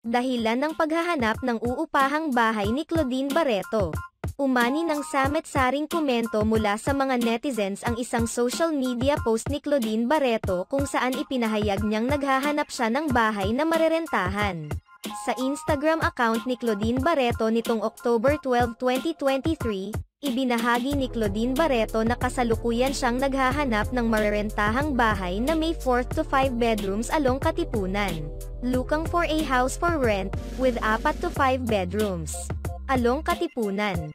dahilan ng paghahanap ng uupahang bahay ni Claudine Barreto. Umani ng samet-saring komento mula sa mga netizens ang isang social media post ni Claudine Barreto kung saan ipinahayag niyang naghahanap siya ng bahay na marerentahan. Sa Instagram account ni Claudine Barreto nitong October 12, 2023, ibinahagi ni Claudine Barreto na kasalukuyan siyang naghahanap ng marerentahang bahay na may 4 to 5 bedrooms along Katipunan. Looking for a house for rent, with 4 to 5 bedrooms. Along Katipunan.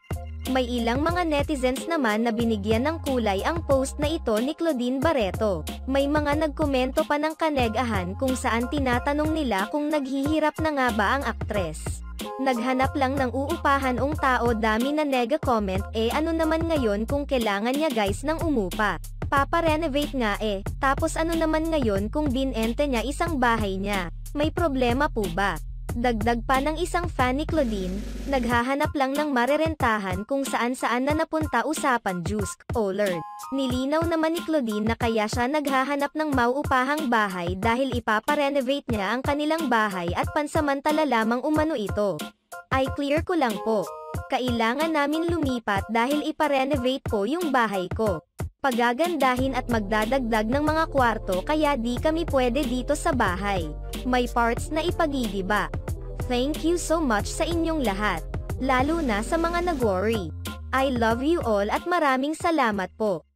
May ilang mga netizens naman na binigyan ng kulay ang post na ito ni Claudine Barreto. May mga nagkomento pa ng kanegahan kung saan tinatanong nila kung naghihirap na nga ba ang aktres. Naghanap lang ng uupahan ong tao, dami na nega comment, ano naman ngayon kung kailangan niya guys ng umupa. Papa-renovate nga tapos ano naman ngayon kung binente niya isang bahay niya, may problema po ba? Dagdag pa ng isang fan ni Claudine, naghahanap lang ng marerentahan kung saan-saan na napunta usapan Diyos, Lord. Nilinaw naman ni Claudine na kaya siya naghahanap ng mauupahang bahay dahil ipaparenovate niya ang kanilang bahay at pansamantala lamang umano ito. Ay clear ko lang po. Kailangan namin lumipat dahil iparenovate po yung bahay ko. Pagagandahin at magdadagdag ng mga kwarto kaya di kami pwede dito sa bahay. May parts na ipagigiba. Thank you so much sa inyong lahat. Lalo na sa mga nag-worry. I love you all at maraming salamat po.